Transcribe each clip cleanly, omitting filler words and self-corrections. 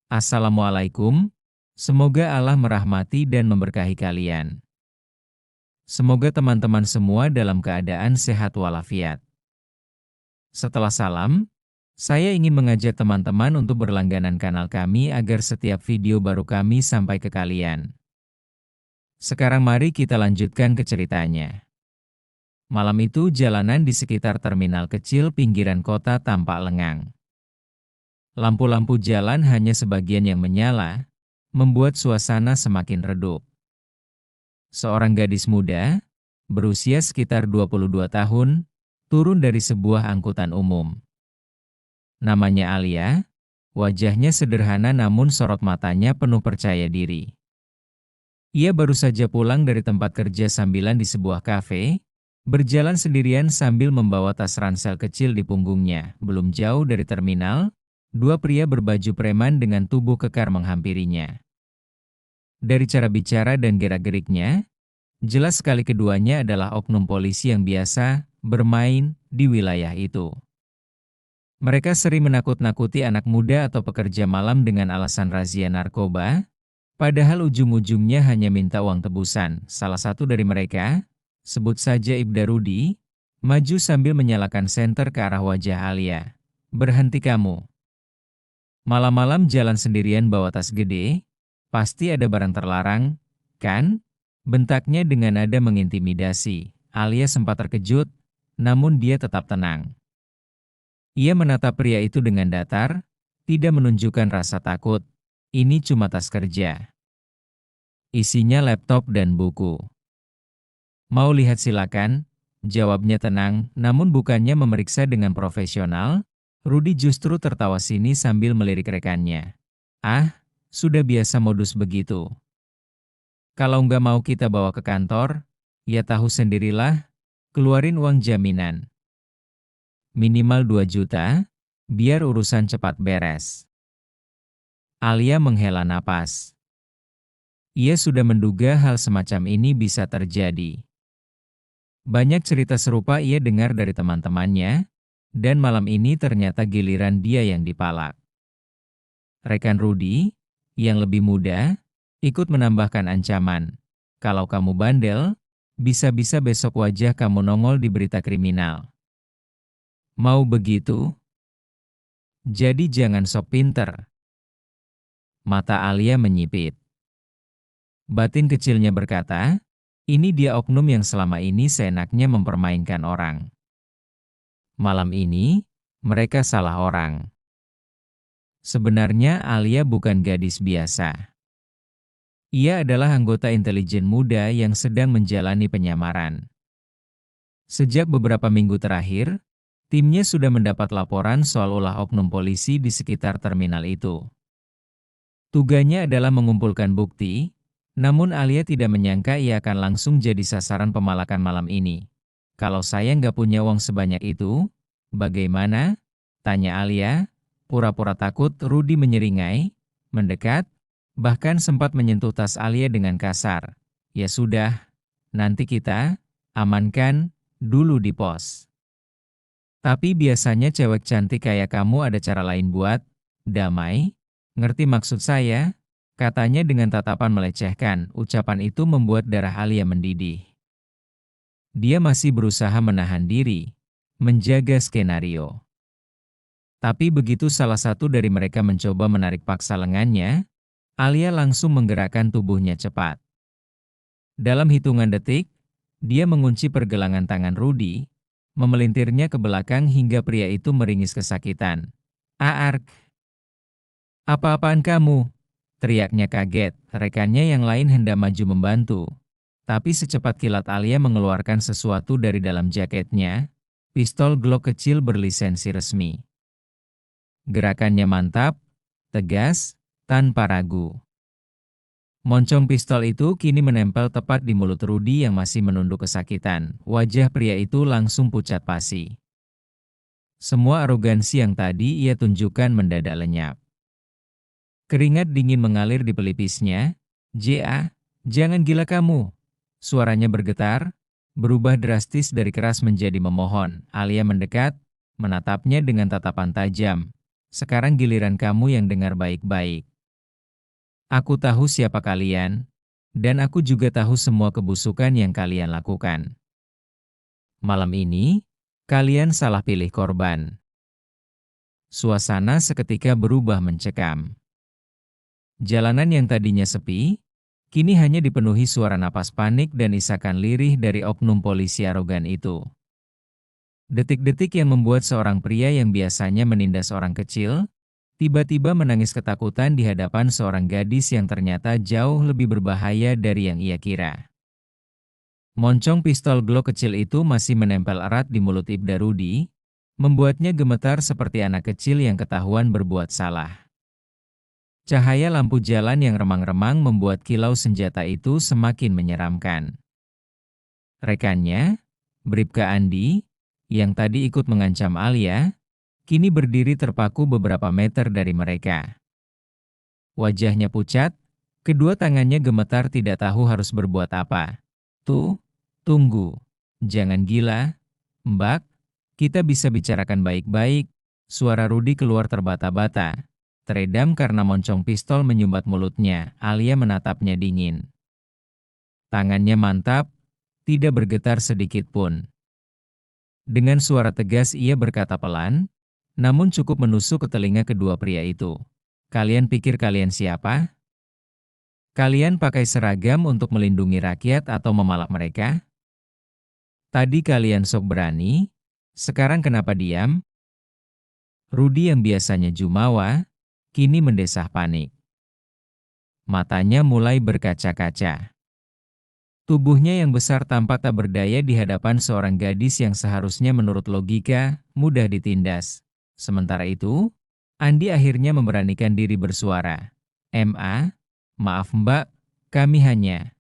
Assalamualaikum, semoga Allah merahmati dan memberkahi kalian. Semoga teman-teman semua dalam keadaan sehat walafiat. Setelah salam, saya ingin mengajak teman-teman untuk berlangganan kanal kami agar setiap video baru kami sampai ke kalian. Sekarang mari kita lanjutkan ke ceritanya. Malam itu jalanan di sekitar terminal kecil pinggiran kota tampak lengang. Lampu-lampu jalan hanya sebagian yang menyala, membuat suasana semakin redup. Seorang gadis muda, berusia sekitar 22 tahun, turun dari sebuah angkutan umum. Namanya Alia, wajahnya sederhana namun sorot matanya penuh percaya diri. Ia baru saja pulang dari tempat kerja sambilan di sebuah kafe, berjalan sendirian sambil membawa tas ransel kecil di punggungnya. Belum jauh dari terminal, dua pria berbaju preman dengan tubuh kekar menghampirinya. Dari cara bicara dan gerak-geriknya, jelas sekali keduanya adalah oknum polisi yang biasa bermain di wilayah itu. Mereka sering menakut-nakuti anak muda atau pekerja malam dengan alasan razia narkoba, padahal ujung-ujungnya hanya minta uang tebusan. Salah satu dari mereka, sebut saja Ibda Rudi, maju sambil menyalakan senter ke arah wajah Alia. "Berhenti kamu. Malam-malam jalan sendirian bawa tas gede, pasti ada barang terlarang, kan?" Bentaknya dengan nada mengintimidasi. Alia sempat terkejut, namun dia tetap tenang. Ia menatap pria itu dengan datar, tidak menunjukkan rasa takut. Ini cuma tas kerja. Isinya laptop dan buku. "Mau lihat silakan," jawabnya tenang, namun bukannya memeriksa dengan profesional. Rudi justru tertawa sini sambil melirik rekannya. "Ah, sudah biasa modus begitu. Kalau nggak mau kita bawa ke kantor, ya tahu sendirilah, keluarin uang jaminan. Minimal 2 juta, biar urusan cepat beres." Alia menghela napas. Ia sudah menduga hal semacam ini bisa terjadi. Banyak cerita serupa ia dengar dari teman-temannya, dan malam ini ternyata giliran dia yang dipalak. Rekan Rudi, yang lebih muda, ikut menambahkan ancaman. "Kalau kamu bandel, bisa-bisa besok wajah kamu nongol di berita kriminal. Mau begitu? Jadi jangan sok pinter." Mata Alia menyipit. Batin kecilnya berkata, ini dia oknum yang selama ini seenaknya mempermainkan orang. Malam ini, mereka salah orang. Sebenarnya Alia bukan gadis biasa. Ia adalah anggota intelijen muda yang sedang menjalani penyamaran. Sejak beberapa minggu terakhir, timnya sudah mendapat laporan soal ulah oknum polisi di sekitar terminal itu. Tugasnya adalah mengumpulkan bukti, namun Alia tidak menyangka ia akan langsung jadi sasaran pemalakan malam ini. "Kalau saya nggak punya uang sebanyak itu, bagaimana?" tanya Alia. Pura-pura takut, Rudi menyeringai, mendekat, bahkan sempat menyentuh tas Alia dengan kasar. "Ya sudah, nanti kita amankan dulu di pos. Tapi biasanya cewek cantik kayak kamu ada cara lain buat damai, ngerti maksud saya?" katanya dengan tatapan melecehkan. Ucapan itu membuat darah Alia mendidih. Dia masih berusaha menahan diri, menjaga skenario. Tapi begitu salah satu dari mereka mencoba menarik paksa lengannya, Alia langsung menggerakkan tubuhnya cepat. Dalam hitungan detik, dia mengunci pergelangan tangan Rudi, memelintirnya ke belakang hingga pria itu meringis kesakitan. "Aark! Apa-apaan kamu?" teriaknya kaget. Rekannya yang lain hendak maju membantu. Tapi secepat kilat Alia mengeluarkan sesuatu dari dalam jaketnya, pistol Glock kecil berlisensi resmi. Gerakannya mantap, tegas, tanpa ragu. Moncong pistol itu kini menempel tepat di mulut Rudi yang masih menunduk kesakitan. Wajah pria itu langsung pucat pasi. Semua arogansi yang tadi ia tunjukkan mendadak lenyap. Keringat dingin mengalir di pelipisnya. "Ja, jangan gila kamu." Suaranya bergetar, berubah drastis dari keras menjadi memohon. Alia mendekat, menatapnya dengan tatapan tajam. "Sekarang giliran kamu yang dengar baik-baik. Aku tahu siapa kalian, dan aku juga tahu semua kebusukan yang kalian lakukan. Malam ini, kalian salah pilih korban. Suasana seketika berubah mencekam. Jalanan yang tadinya sepi, kini hanya dipenuhi suara napas panik dan isakan lirih dari oknum polisi arogan itu. Detik-detik yang membuat seorang pria yang biasanya menindas orang kecil, tiba-tiba menangis ketakutan di hadapan seorang gadis yang ternyata jauh lebih berbahaya dari yang ia kira. Moncong pistol Glock kecil itu masih menempel erat di mulut Ibda Rudi, membuatnya gemetar seperti anak kecil yang ketahuan berbuat salah. Cahaya lampu jalan yang remang-remang membuat kilau senjata itu semakin menyeramkan. Rekannya, Bribka Andi, yang tadi ikut mengancam Alia, kini berdiri terpaku beberapa meter dari mereka. Wajahnya pucat, kedua tangannya gemetar tidak tahu harus berbuat apa. Tunggu. Jangan gila, Mbak. Kita bisa bicarakan baik-baik. Suara Rudi keluar terbata-bata. Teredam karena moncong pistol menyumbat mulutnya, Alia menatapnya dingin. Tangannya mantap, tidak bergetar sedikit pun. Dengan suara tegas ia berkata pelan, namun cukup menusuk ke telinga kedua pria itu. Kalian pikir kalian siapa? Kalian pakai seragam untuk melindungi rakyat atau memalak mereka? Tadi kalian sok berani, sekarang kenapa diam? Rudi yang biasanya jumawa, kini mendesah panik. Matanya mulai berkaca-kaca. Tubuhnya yang besar tampak tak berdaya di hadapan seorang gadis yang seharusnya menurut logika, mudah ditindas. Sementara itu, Andi akhirnya memberanikan diri bersuara. Maaf Mbak, kami hanya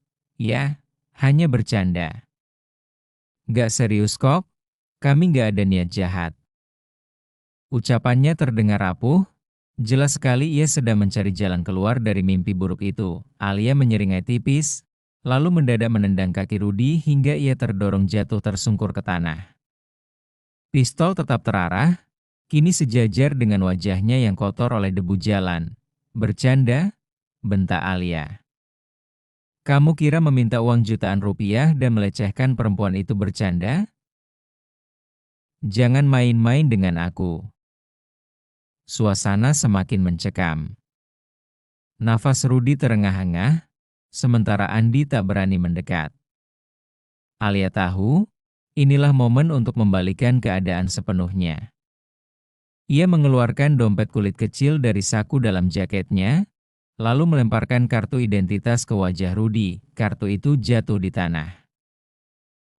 bercanda. Gak serius kok, kami gak ada niat jahat. Ucapannya terdengar rapuh, jelas sekali ia sedang mencari jalan keluar dari mimpi buruk itu. Alia menyeringai tipis, lalu mendadak menendang kaki Rudi hingga ia terdorong jatuh tersungkur ke tanah. Pistol tetap terarah, kini sejajar dengan wajahnya yang kotor oleh debu jalan. Bercanda? Bentak Alia. Kamu kira meminta uang jutaan rupiah dan melecehkan perempuan itu bercanda? Jangan main-main dengan aku. Suasana semakin mencekam. Nafas Rudi terengah-engah, sementara Andi tak berani mendekat. Alia tahu, inilah momen untuk membalikan keadaan sepenuhnya. Ia mengeluarkan dompet kulit kecil dari saku dalam jaketnya, lalu melemparkan kartu identitas ke wajah Rudi. Kartu itu jatuh di tanah.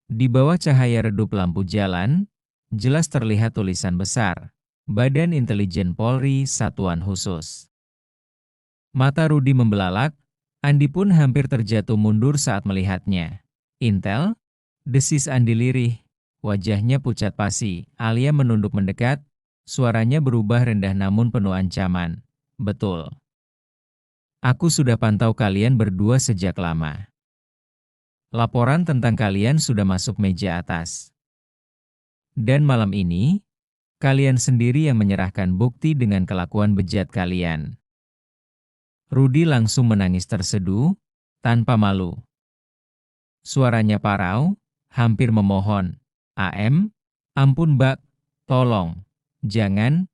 Di bawah cahaya redup lampu jalan, jelas terlihat tulisan besar, Badan Intelijen Polri Satuan Khusus. Mata Rudi membelalak, Andi pun hampir terjatuh mundur saat melihatnya. Intel? Desis Andi lirih, wajahnya pucat pasi. Alia menunduk mendekat, suaranya berubah rendah namun penuh ancaman. Betul. Aku sudah pantau kalian berdua sejak lama. Laporan tentang kalian sudah masuk meja atas. Dan malam ini, kalian sendiri yang menyerahkan bukti dengan kelakuan bejat kalian. Rudi langsung menangis terseduh, tanpa malu. Suaranya parau, hampir memohon. Ampun Mbak, tolong, jangan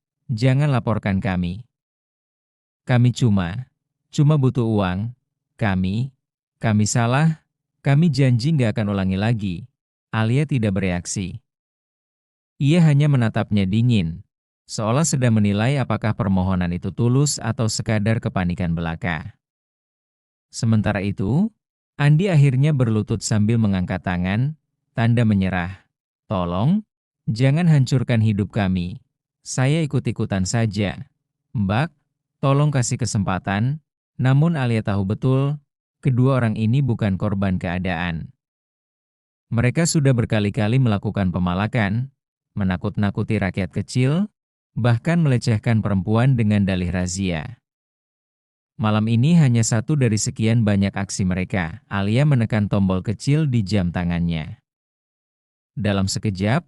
laporkan kami. Kami cuma butuh uang. Kami salah, kami janji nggak akan ulangi lagi. Alia tidak bereaksi. Ia hanya menatapnya dingin, seolah sedang menilai apakah permohonan itu tulus atau sekadar kepanikan belaka. Sementara itu, Andi akhirnya berlutut sambil mengangkat tangan, tanda menyerah. Tolong, jangan hancurkan hidup kami. Saya ikut-ikutan saja. Mbak, tolong kasih kesempatan. Namun Alia tahu betul, kedua orang ini bukan korban keadaan. Mereka sudah berkali-kali melakukan pemalakan, menakut-nakuti rakyat kecil, bahkan melecehkan perempuan dengan dalih razia. Malam ini hanya satu dari sekian banyak aksi mereka. Alia menekan tombol kecil di jam tangannya. Dalam sekejap,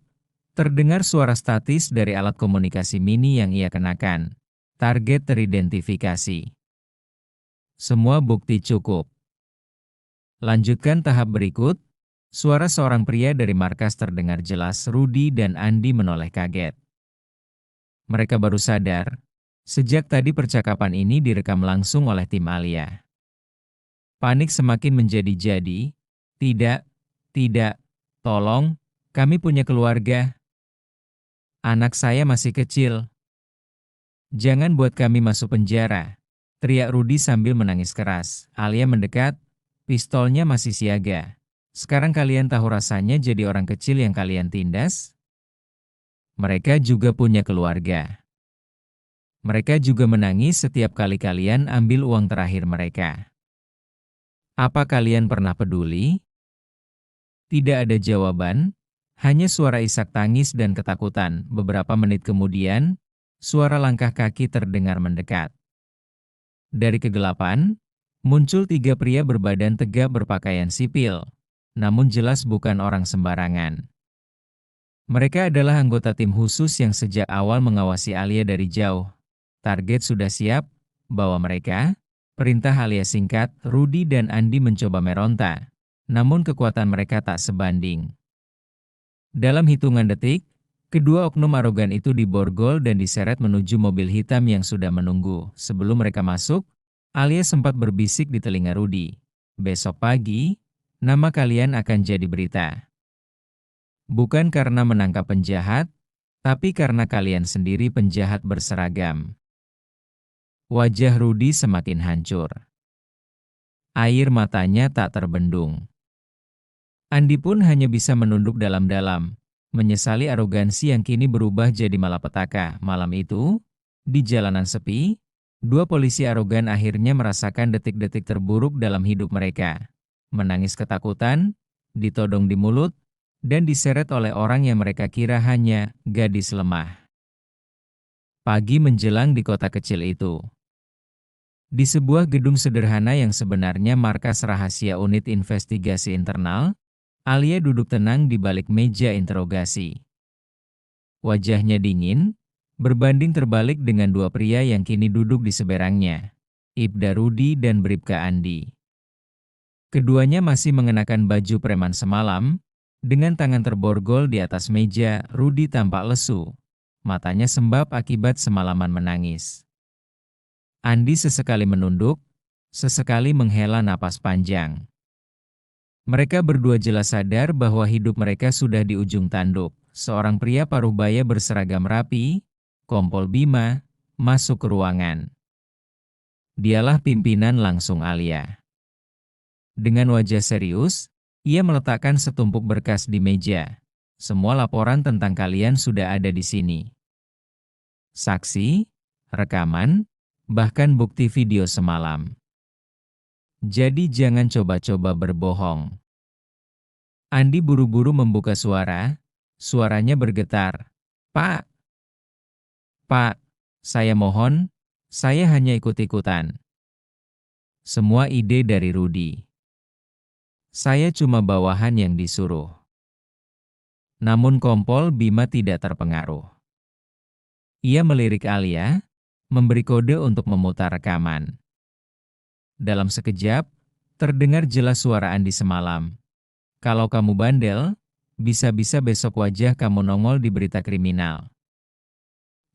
terdengar suara statis dari alat komunikasi mini yang ia kenakan. Target teridentifikasi. Semua bukti cukup. Lanjutkan tahap berikut. Suara seorang pria dari markas terdengar jelas. Rudy dan Andi menoleh kaget. Mereka baru sadar, sejak tadi percakapan ini direkam langsung oleh tim Alia. Panik semakin menjadi-jadi. Tidak, tidak, tolong, kami punya keluarga. Anak saya masih kecil. Jangan buat kami masuk penjara, teriak Rudy sambil menangis keras. Alia mendekat, pistolnya masih siaga. Sekarang kalian tahu rasanya jadi orang kecil yang kalian tindas? Mereka juga punya keluarga. Mereka juga menangis setiap kali kalian ambil uang terakhir mereka. Apa kalian pernah peduli? Tidak ada jawaban, hanya suara isak tangis dan ketakutan. Beberapa menit kemudian, suara langkah kaki terdengar mendekat. Dari kegelapan, muncul 3 pria berbadan tegap berpakaian sipil, namun jelas bukan orang sembarangan. Mereka adalah anggota tim khusus yang sejak awal mengawasi Alia dari jauh. Target sudah siap, bawa mereka. Perintah Alia singkat, Rudy dan Andi mencoba meronta. Namun kekuatan mereka tak sebanding. Dalam hitungan detik, kedua oknum arogan itu diborgol dan diseret menuju mobil hitam yang sudah menunggu. Sebelum mereka masuk, Alia sempat berbisik di telinga Rudy. Besok pagi, nama kalian akan jadi berita. Bukan karena menangkap penjahat, tapi karena kalian sendiri penjahat berseragam. Wajah Rudy semakin hancur. Air matanya tak terbendung. Andi pun hanya bisa menunduk dalam-dalam, menyesali arogansi yang kini berubah jadi malapetaka. Malam itu, di jalanan sepi, 2 polisi arogan akhirnya merasakan detik-detik terburuk dalam hidup mereka. Menangis ketakutan, ditodong di mulut, dan diseret oleh orang yang mereka kira hanya gadis lemah. Pagi menjelang di kota kecil itu. Di sebuah gedung sederhana yang sebenarnya markas rahasia unit investigasi internal, Alia duduk tenang di balik meja interogasi. Wajahnya dingin, berbanding terbalik dengan 2 pria yang kini duduk di seberangnya, Ibda Rudy dan Bribka Andi. Keduanya masih mengenakan baju preman semalam, dengan tangan terborgol di atas meja. Rudy tampak lesu, matanya sembab akibat semalaman menangis. Andi sesekali menunduk, sesekali menghela napas panjang. Mereka berdua jelas sadar bahwa hidup mereka sudah di ujung tanduk. Seorang pria paruh baya berseragam rapi, Kompol Bima, masuk ke ruangan. Dialah pimpinan langsung Alia. Dengan wajah serius, ia meletakkan setumpuk berkas di meja. Semua laporan tentang kalian sudah ada di sini. Saksi, rekaman, bahkan bukti video semalam. Jadi jangan coba-coba berbohong. Andi buru-buru membuka suara, suaranya bergetar. Pak, saya mohon, saya hanya ikut-ikutan. Semua ide dari Rudy. Saya cuma bawahan yang disuruh. Namun Kompol Bima tidak terpengaruh. Ia melirik Alia, memberi kode untuk memutar rekaman. Dalam sekejap, terdengar jelas suara Andi semalam. Kalau kamu bandel, bisa-bisa besok wajah kamu nongol di berita kriminal.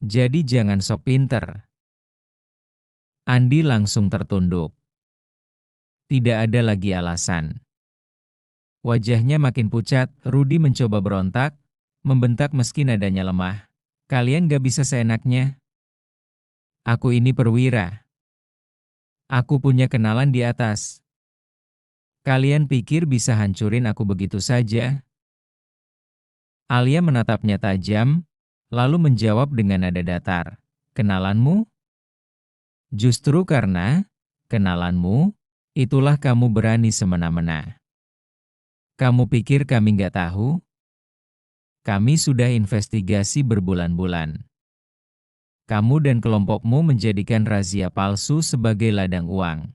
Jadi jangan sok pinter. Andi langsung tertunduk. Tidak ada lagi alasan. Wajahnya makin pucat. Rudy mencoba berontak, membentak meski nadanya lemah. Kalian gak bisa seenaknya. Aku ini perwira. Aku punya kenalan di atas. Kalian pikir bisa hancurin aku begitu saja? Alia menatapnya tajam, lalu menjawab dengan nada datar. Kenalanmu? Justru karena kenalanmu, itulah kamu berani semena-mena. Kamu pikir kami nggak tahu? Kami sudah investigasi berbulan-bulan. Kamu dan kelompokmu menjadikan razia palsu sebagai ladang uang.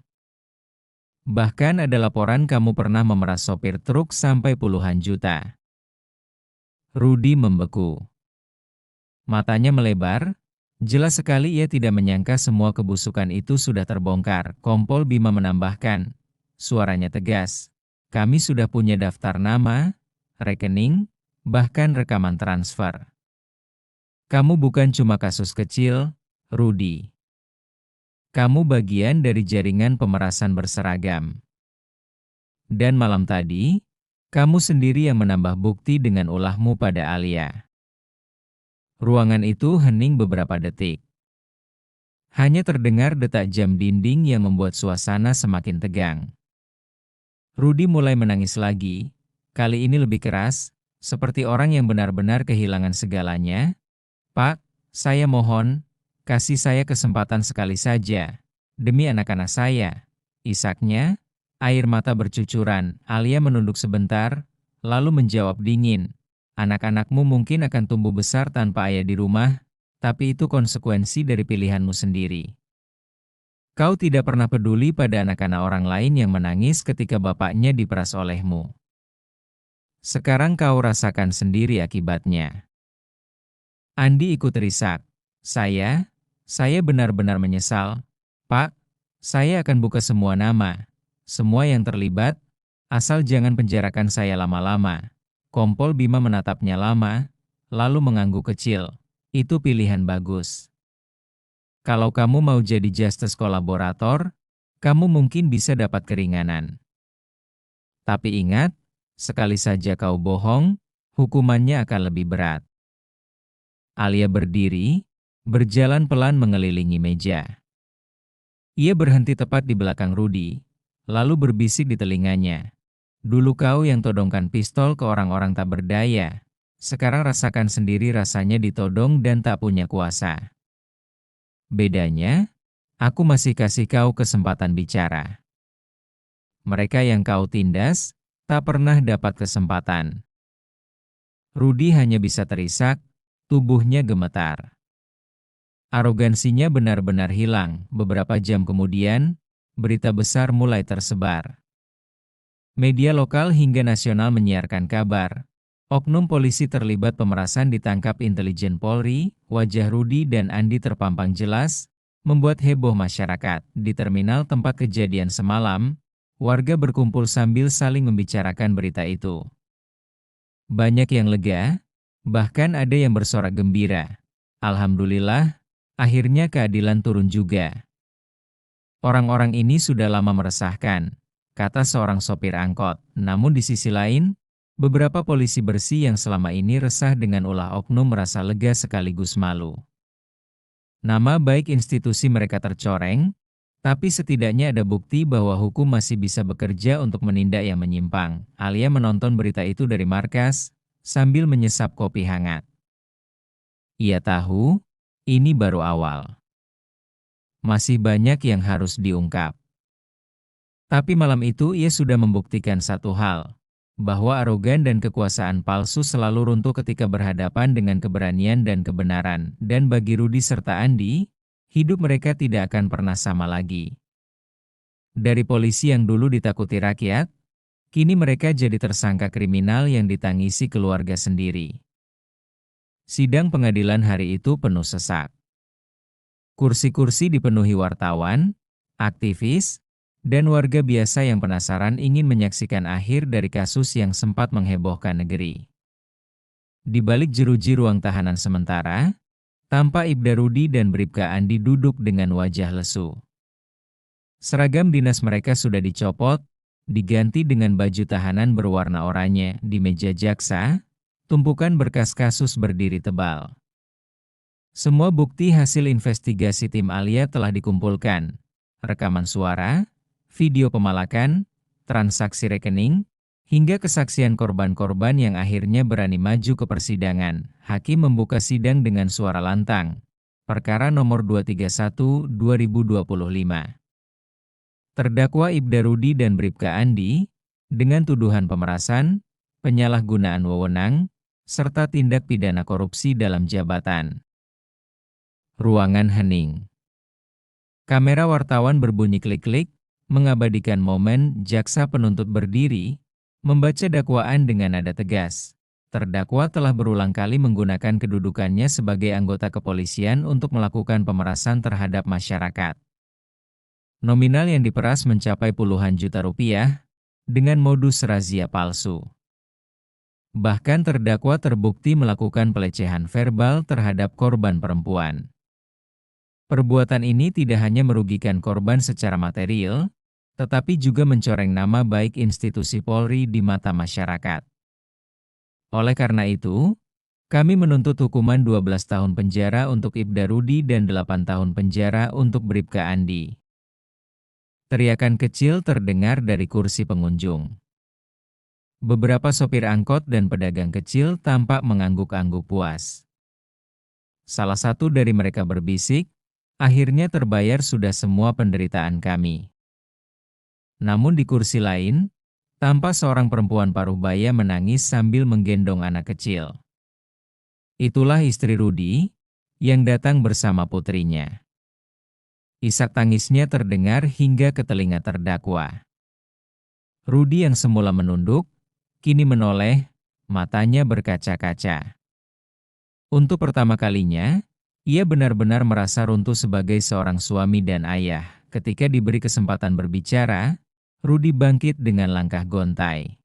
Bahkan ada laporan kamu pernah memeras sopir truk sampai puluhan juta. Rudy membeku. Matanya melebar, Jelas sekali ia tidak menyangka semua kebusukan itu sudah terbongkar. Kompol Bima menambahkan, suaranya tegas. Kami sudah punya daftar nama, rekening, bahkan rekaman transfer. Kamu bukan cuma kasus kecil, Rudi. Kamu bagian dari jaringan pemerasan berseragam. Dan malam tadi, kamu sendiri yang menambah bukti dengan ulahmu pada Alia. Ruangan itu hening beberapa detik. Hanya terdengar detak jam dinding yang membuat suasana semakin tegang. Rudi mulai menangis lagi, kali ini lebih keras, seperti orang yang benar-benar kehilangan segalanya. Pak, saya mohon, kasih saya kesempatan sekali saja. Demi anak-anak saya. Isaknya, air mata bercucuran. Alia menunduk sebentar, lalu menjawab dingin. Anak-anakmu mungkin akan tumbuh besar tanpa ayah di rumah, tapi itu konsekuensi dari pilihanmu sendiri. Kau tidak pernah peduli pada anak-anak orang lain yang menangis ketika bapaknya diperas olehmu. Sekarang kau rasakan sendiri akibatnya. Andi ikut terisak. Saya benar-benar menyesal. Pak, saya akan buka semua nama. Semua yang terlibat, asal jangan penjarakan saya lama-lama. Kompol Bima menatapnya lama, lalu mengangguk kecil. Itu pilihan bagus. Kalau kamu mau jadi justice kolaborator, kamu mungkin bisa dapat keringanan. Tapi ingat, sekali saja kau bohong, hukumannya akan lebih berat. Alia berdiri, berjalan pelan mengelilingi meja. Ia berhenti tepat di belakang Rudi, lalu berbisik di telinganya. Dulu kau yang todongkan pistol ke orang-orang tak berdaya. Sekarang rasakan sendiri rasanya ditodong dan tak punya kuasa. Bedanya, aku masih kasih kau kesempatan bicara. Mereka yang kau tindas, tak pernah dapat kesempatan. Rudi hanya bisa terisak, tubuhnya gemetar. Arogansinya benar-benar hilang. Beberapa jam kemudian, berita besar mulai tersebar. Media lokal hingga nasional menyiarkan kabar. Oknum polisi terlibat pemerasan ditangkap intelijen Polri, wajah Rudi dan Andi terpampang jelas, membuat heboh masyarakat. Di terminal tempat kejadian semalam, warga berkumpul sambil saling membicarakan berita itu. Banyak yang lega, bahkan ada yang bersorak gembira. Alhamdulillah, akhirnya keadilan turun juga. Orang-orang ini sudah lama meresahkan, kata seorang sopir angkot. Namun di sisi lain, beberapa polisi bersih yang selama ini resah dengan ulah oknum merasa lega sekaligus malu. Nama baik institusi mereka tercoreng, tapi setidaknya ada bukti bahwa hukum masih bisa bekerja untuk menindak yang menyimpang. Alia menonton berita itu dari markas, sambil menyesap kopi hangat. Ia tahu, ini baru awal. Masih banyak yang harus diungkap. Tapi malam itu ia sudah membuktikan satu hal, bahwa arogan dan kekuasaan palsu selalu runtuh ketika berhadapan dengan keberanian dan kebenaran. Dan bagi Rudi serta Andi, hidup mereka tidak akan pernah sama lagi. Dari polisi yang dulu ditakuti rakyat, kini mereka jadi tersangka kriminal yang ditangisi keluarga sendiri. Sidang pengadilan hari itu penuh sesak. Kursi-kursi dipenuhi wartawan, aktivis, dan warga biasa yang penasaran ingin menyaksikan akhir dari kasus yang sempat menghebohkan negeri. Di balik jeruji ruang tahanan sementara, tampak Ibda Rudi dan Bribka Andi duduk dengan wajah lesu. Seragam dinas mereka sudah dicopot, diganti dengan baju tahanan berwarna oranye. Di meja jaksa, tumpukan berkas kasus berdiri tebal. Semua bukti hasil investigasi tim Alia telah dikumpulkan. Rekaman suara, video pemalakan, transaksi rekening, hingga kesaksian korban-korban yang akhirnya berani maju ke persidangan. Hakim membuka sidang dengan suara lantang. Perkara nomor 231/2025. Terdakwa Ibda Rudi dan Bribka Andi, dengan tuduhan pemerasan, penyalahgunaan wewenang, serta tindak pidana korupsi dalam jabatan. Ruangan hening. Kamera wartawan berbunyi klik-klik, mengabadikan momen jaksa penuntut berdiri, membaca dakwaan dengan nada tegas. terdakwa telah berulang kali menggunakan kedudukannya sebagai anggota kepolisian untuk melakukan pemerasan terhadap masyarakat. Nominal yang diperas mencapai puluhan juta rupiah dengan modus razia palsu. Bahkan terdakwa terbukti melakukan pelecehan verbal terhadap korban perempuan. Perbuatan ini tidak hanya merugikan korban secara material, tetapi juga mencoreng nama baik institusi Polri di mata masyarakat. Oleh karena itu, kami menuntut hukuman 12 tahun penjara untuk Ibda Rudi dan 8 tahun penjara untuk Bribka Andi. Teriakan kecil terdengar dari kursi pengunjung. Beberapa sopir angkot dan pedagang kecil tampak mengangguk-angguk puas. Salah satu dari mereka berbisik, akhirnya terbayar sudah semua penderitaan kami. Namun di kursi lain, tampak seorang perempuan paruh baya menangis sambil menggendong anak kecil. Itulah istri Rudi, yang datang bersama putrinya. Isak tangisnya terdengar hingga ke telinga terdakwa. Rudi yang semula menunduk, kini menoleh, matanya berkaca-kaca. Untuk pertama kalinya, ia benar-benar merasa runtuh sebagai seorang suami dan ayah. Ketika diberi kesempatan berbicara, Rudi bangkit dengan langkah gontai.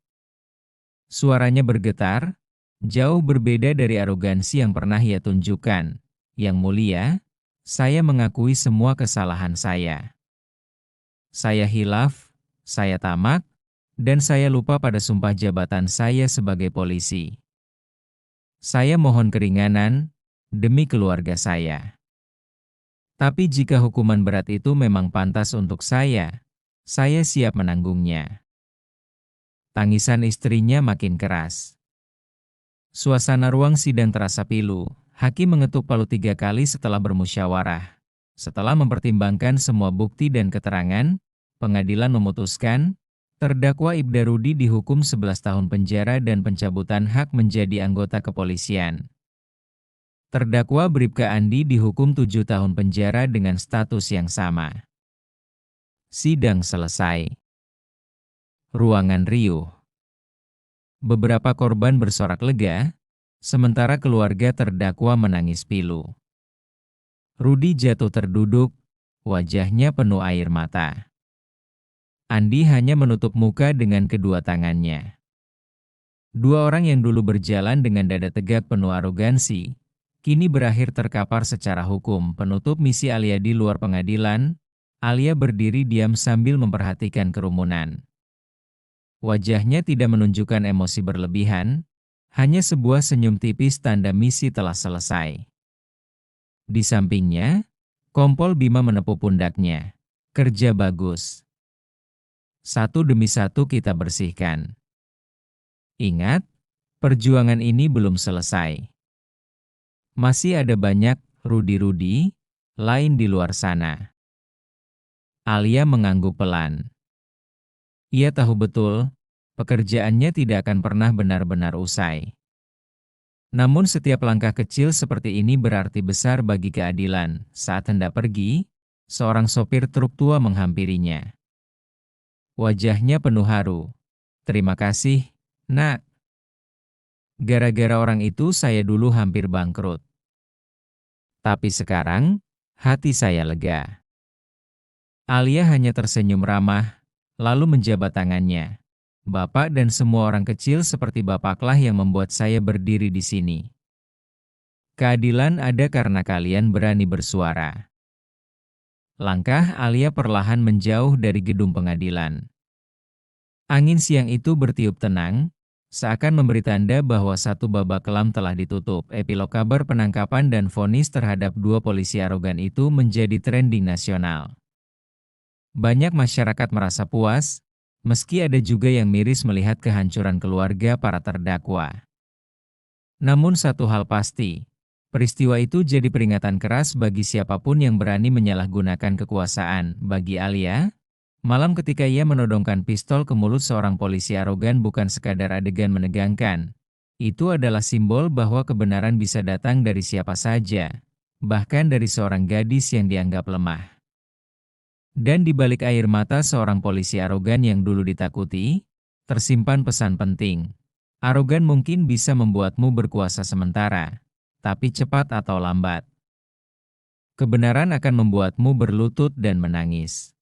Suaranya bergetar, jauh berbeda dari arogansi yang pernah ia tunjukkan. Yang mulia, saya mengakui semua kesalahan saya. Saya hilaf, saya tamak, dan saya lupa pada sumpah jabatan saya sebagai polisi. Saya mohon keringanan demi keluarga saya. Tapi jika hukuman berat itu memang pantas untuk saya siap menanggungnya. Tangisan istrinya makin keras. Suasana ruang sidang terasa pilu. Hakim mengetuk palu 3 kali setelah bermusyawarah. Setelah mempertimbangkan semua bukti dan keterangan, pengadilan memutuskan terdakwa Ibda Rudi dihukum 11 tahun penjara dan pencabutan hak menjadi anggota kepolisian. Terdakwa Bribka Andi dihukum 7 tahun penjara dengan status yang sama. Sidang selesai. Ruangan riuh. Beberapa korban bersorak lega, sementara keluarga terdakwa menangis pilu. Rudi jatuh terduduk, wajahnya penuh air mata. Andi hanya menutup muka dengan kedua tangannya. Dua orang yang dulu berjalan dengan dada tegak penuh arogansi, kini berakhir terkapar secara hukum. Penutup misi Alia di luar pengadilan, Alia berdiri diam sambil memperhatikan kerumunan. Wajahnya tidak menunjukkan emosi berlebihan, hanya sebuah senyum tipis tanda misi telah selesai. Di sampingnya, Kompol Bima menepuk pundaknya. Kerja bagus. Satu demi satu kita bersihkan. Ingat, perjuangan ini belum selesai. Masih ada banyak Rudi-Rudi lain di luar sana. Alia mengangguk pelan. Ia tahu betul, pekerjaannya tidak akan pernah benar-benar usai. Namun setiap langkah kecil seperti ini berarti besar bagi keadilan. Saat hendak pergi, seorang sopir truk tua menghampirinya. Wajahnya penuh haru. Terima kasih, Nak. Gara-gara orang itu saya dulu hampir bangkrut. Tapi sekarang, hati saya lega. Alia hanya tersenyum ramah, lalu menjabat tangannya. Bapak dan semua orang kecil seperti Bapaklah yang membuat saya berdiri di sini. Keadilan ada karena kalian berani bersuara. Langkah Alia perlahan menjauh dari gedung pengadilan. Angin siang itu bertiup tenang, seakan memberi tanda bahwa satu babak kelam telah ditutup. Epilog kabar penangkapan dan vonis terhadap 2 polisi arogan itu menjadi trending nasional. Banyak masyarakat merasa puas, meski ada juga yang miris melihat kehancuran keluarga para terdakwa. Namun satu hal pasti, peristiwa itu jadi peringatan keras bagi siapapun yang berani menyalahgunakan kekuasaan. Bagi Alia, malam ketika ia menodongkan pistol ke mulut seorang polisi arogan bukan sekadar adegan menegangkan. Itu adalah simbol bahwa kebenaran bisa datang dari siapa saja, bahkan dari seorang gadis yang dianggap lemah. Dan di balik air mata seorang polisi arogan yang dulu ditakuti, tersimpan pesan penting. Arogan mungkin bisa membuatmu berkuasa sementara, tapi cepat atau lambat, kebenaran akan membuatmu berlutut dan menangis.